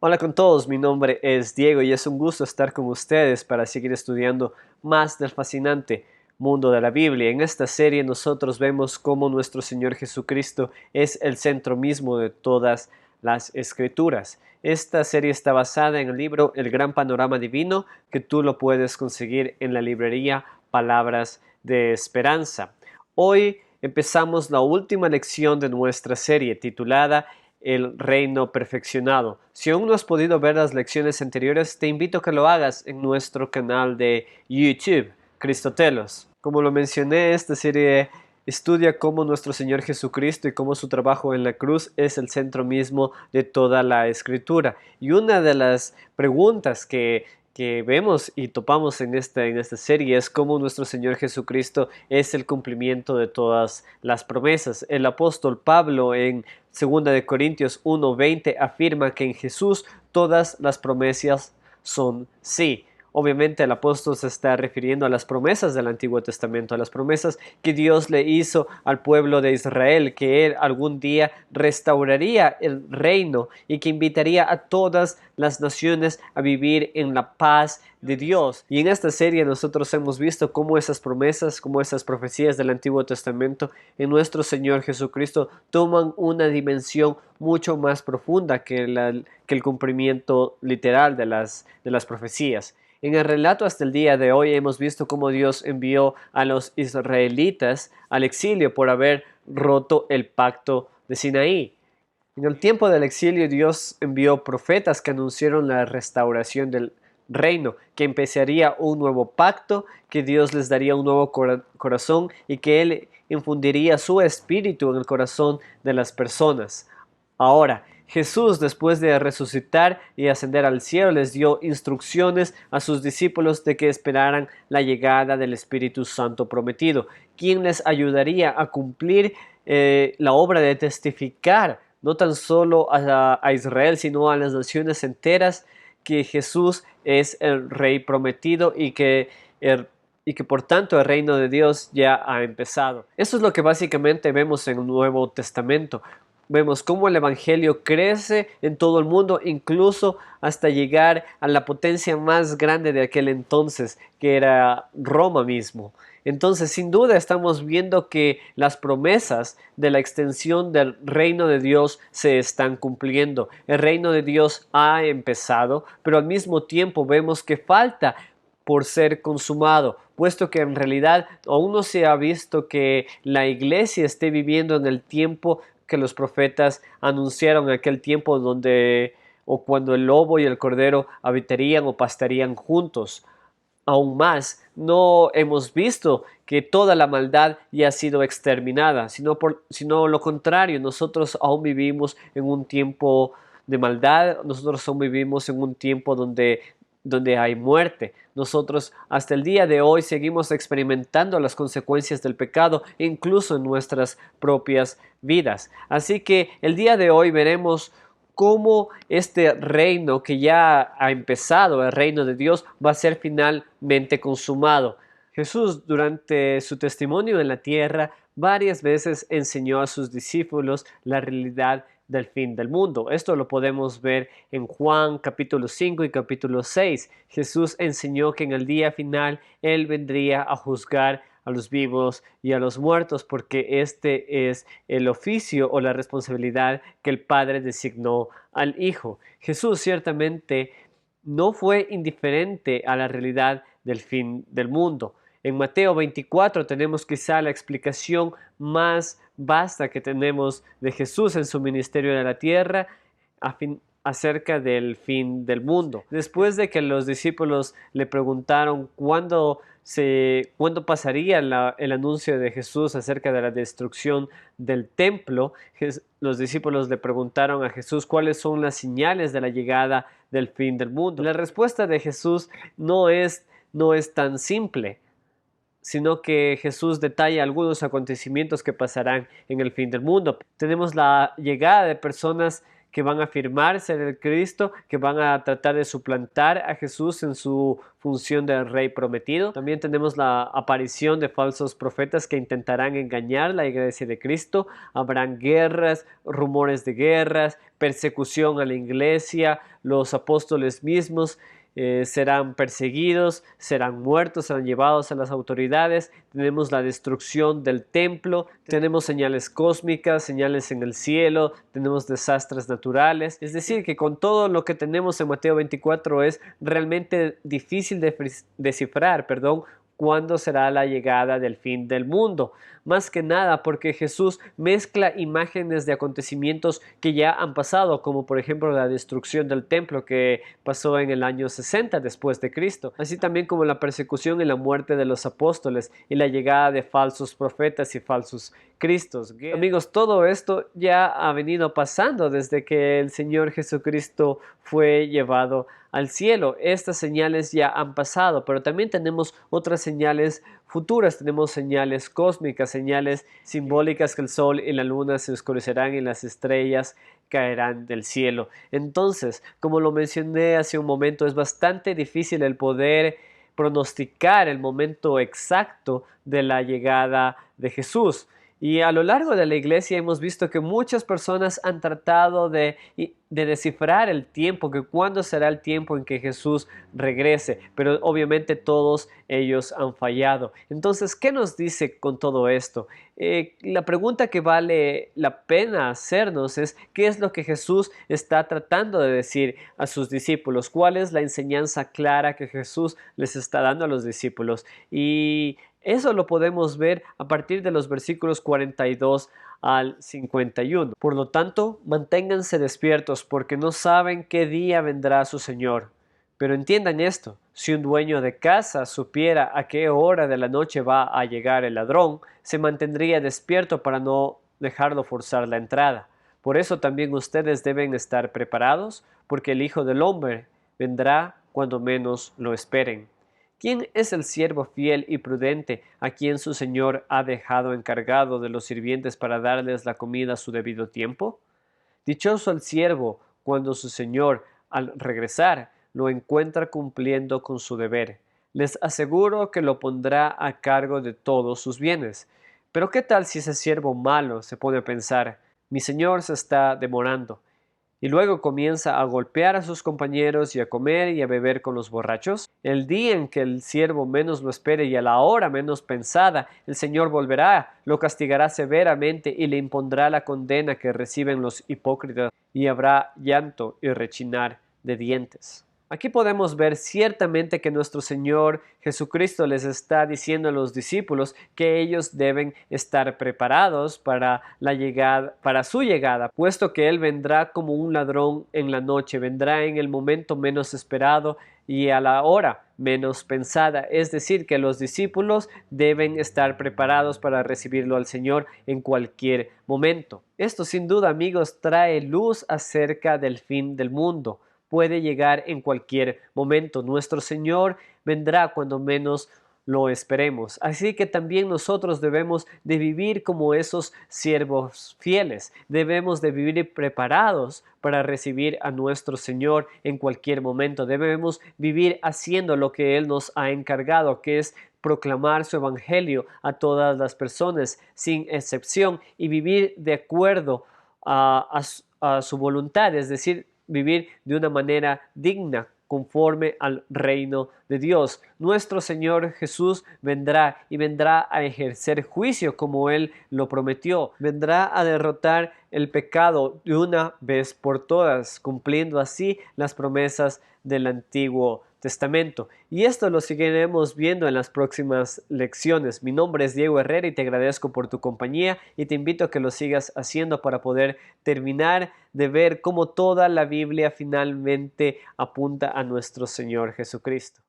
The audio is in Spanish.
Hola con todos, mi nombre es Diego y es un gusto estar con ustedes para seguir estudiando más del fascinante mundo de la Biblia. En esta serie nosotros vemos cómo nuestro Señor Jesucristo es el centro mismo de todas las escrituras. Esta serie está basada en el libro El Gran Panorama Divino, que tú lo puedes conseguir en la librería Palabras de Esperanza. Hoy empezamos la última lección de nuestra serie titulada El Reino Perfeccionado. Si aún no has podido ver las lecciones anteriores, te invito a que lo hagas en nuestro canal de YouTube, Cristotelos. Como lo mencioné, esta serie estudia cómo nuestro Señor Jesucristo y cómo su trabajo en la cruz es el centro mismo de toda la Escritura. Y una de las preguntas que vemos y topamos en esta serie es cómo nuestro Señor Jesucristo es el cumplimiento de todas las promesas. El apóstol Pablo en 2 Corintios 1:20 afirma que en Jesús todas las promesas son sí. Obviamente el apóstol se está refiriendo a las promesas del Antiguo Testamento, a las promesas que Dios le hizo al pueblo de Israel, que Él algún día restauraría el reino y que invitaría a todas las naciones a vivir en la paz de Dios. Y en esta serie nosotros hemos visto cómo esas promesas, cómo esas profecías del Antiguo Testamento en nuestro Señor Jesucristo toman una dimensión mucho más profunda que el cumplimiento literal de las profecías. En el relato hasta el día de hoy hemos visto cómo Dios envió a los israelitas al exilio por haber roto el pacto de Sinaí. En el tiempo del exilio Dios envió profetas que anunciaron la restauración del reino, que empezaría un nuevo pacto, que Dios les daría un nuevo corazón y que Él infundiría su espíritu en el corazón de las personas. Ahora, Jesús, después de resucitar y ascender al cielo, les dio instrucciones a sus discípulos de que esperaran la llegada del Espíritu Santo prometido, quien les ayudaría a cumplir la obra de testificar no tan solo a Israel, sino a las naciones enteras, que Jesús es el Rey prometido y que por tanto el reino de Dios ya ha empezado. Eso es lo que básicamente vemos en el Nuevo Testamento. Vemos cómo el Evangelio crece en todo el mundo, incluso hasta llegar a la potencia más grande de aquel entonces, que era Roma mismo. Entonces, sin duda, estamos viendo que las promesas de la extensión del reino de Dios se están cumpliendo. El reino de Dios ha empezado, pero al mismo tiempo vemos que falta por ser consumado, puesto que en realidad aún no se ha visto que la iglesia esté viviendo en el tiempo que los profetas anunciaron, en aquel tiempo donde o cuando el lobo y el cordero habitarían o pastarían juntos. Aún más, no hemos visto que toda la maldad ya ha sido exterminada, sino lo contrario, nosotros aún vivimos en un tiempo de maldad, nosotros aún vivimos en un tiempo donde hay muerte. Nosotros hasta el día de hoy seguimos experimentando las consecuencias del pecado, incluso en nuestras propias vidas. Así que el día de hoy veremos cómo este reino que ya ha empezado, el reino de Dios, va a ser finalmente consumado. Jesús, durante su testimonio en la tierra, varias veces enseñó a sus discípulos la realidad del fin del mundo. Esto lo podemos ver en Juan capítulo 5 y capítulo 6. Jesús enseñó que en el día final Él vendría a juzgar a los vivos y a los muertos, porque este es el oficio o la responsabilidad que el Padre designó al Hijo. Jesús ciertamente no fue indiferente a la realidad del fin del mundo. En Mateo 24 tenemos quizá la explicación más vasta que tenemos de Jesús en su ministerio de la tierra acerca del fin del mundo. Después de que los discípulos le preguntaron cuándo pasaría el anuncio de Jesús acerca de la destrucción del templo, los discípulos le preguntaron a Jesús cuáles son las señales de la llegada del fin del mundo. La respuesta de Jesús no es tan simple, sino que Jesús detalla algunos acontecimientos que pasarán en el fin del mundo. Tenemos la llegada de personas que van a afirmar ser el Cristo, que van a tratar de suplantar a Jesús en su función de rey prometido. También tenemos la aparición de falsos profetas que intentarán engañar la iglesia de Cristo. Habrán guerras, rumores de guerras, persecución a la iglesia, los apóstoles mismos serán perseguidos, serán muertos, serán llevados a las autoridades. Tenemos la destrucción del templo, tenemos señales cósmicas, señales en el cielo, tenemos desastres naturales. Es decir, que con todo lo que tenemos en Mateo 24 es realmente difícil de descifrar, cuándo será la llegada del fin del mundo. Más que nada porque Jesús mezcla imágenes de acontecimientos que ya han pasado, como por ejemplo la destrucción del templo que pasó en el año 60 después de Cristo, así también como la persecución y la muerte de los apóstoles y la llegada de falsos profetas y falsos cristos. Amigos, todo esto ya ha venido pasando desde que el Señor Jesucristo fue llevado al cielo. Estas señales ya han pasado, pero también tenemos otras señales futuras. Tenemos señales cósmicas, señales simbólicas, que el sol y la luna se oscurecerán y las estrellas caerán del cielo. Entonces, como lo mencioné hace un momento, es bastante difícil el poder pronosticar el momento exacto de la llegada de Jesús. Y a lo largo de la iglesia hemos visto que muchas personas han tratado de descifrar el tiempo, que cuándo será el tiempo en que Jesús regrese, pero obviamente todos ellos han fallado. Entonces, ¿qué nos dice con todo esto? La pregunta que vale la pena hacernos es: ¿qué es lo que Jesús está tratando de decir a sus discípulos? ¿Cuál es la enseñanza clara que Jesús les está dando a los discípulos? Y eso lo podemos ver a partir de los versículos 42 al 51. Por lo tanto, manténganse despiertos, porque no saben qué día vendrá su Señor. Pero entiendan esto: si un dueño de casa supiera a qué hora de la noche va a llegar el ladrón, se mantendría despierto para no dejarlo forzar la entrada. Por eso también ustedes deben estar preparados, porque el Hijo del Hombre vendrá cuando menos lo esperen. ¿Quién es el siervo fiel y prudente a quien su señor ha dejado encargado de los sirvientes para darles la comida a su debido tiempo? Dichoso el siervo cuando su señor, al regresar, lo encuentra cumpliendo con su deber. Les aseguro que lo pondrá a cargo de todos sus bienes. Pero ¿qué tal si ese siervo malo se pone a pensar: mi señor se está demorando? Y luego comienza a golpear a sus compañeros y a comer y a beber con los borrachos. El día en que el siervo menos lo espere y a la hora menos pensada, el Señor volverá, lo castigará severamente y le impondrá la condena que reciben los hipócritas, y habrá llanto y rechinar de dientes. Aquí podemos ver ciertamente que nuestro Señor Jesucristo les está diciendo a los discípulos que ellos deben estar preparados para su llegada, puesto que Él vendrá como un ladrón en la noche, vendrá en el momento menos esperado y a la hora menos pensada. Es decir, que los discípulos deben estar preparados para recibirlo al Señor en cualquier momento. Esto, sin duda, amigos, trae luz acerca del fin del mundo. Puede llegar en cualquier momento. Nuestro Señor vendrá cuando menos lo esperemos. Así que también nosotros debemos de vivir como esos siervos fieles. Debemos de vivir preparados para recibir a nuestro Señor en cualquier momento. Debemos vivir haciendo lo que Él nos ha encargado, que es proclamar su evangelio a todas las personas sin excepción, y vivir de acuerdo a su voluntad, es decir, vivir de una manera digna, conforme al reino de Dios. Nuestro Señor Jesús vendrá, y vendrá a ejercer juicio como Él lo prometió. Vendrá a derrotar el pecado de una vez por todas, cumpliendo así las promesas del Antiguo Testamento. Y esto lo seguiremos viendo en las próximas lecciones. Mi nombre es Diego Herrera y te agradezco por tu compañía, y te invito a que lo sigas haciendo para poder terminar de ver cómo toda la Biblia finalmente apunta a nuestro Señor Jesucristo.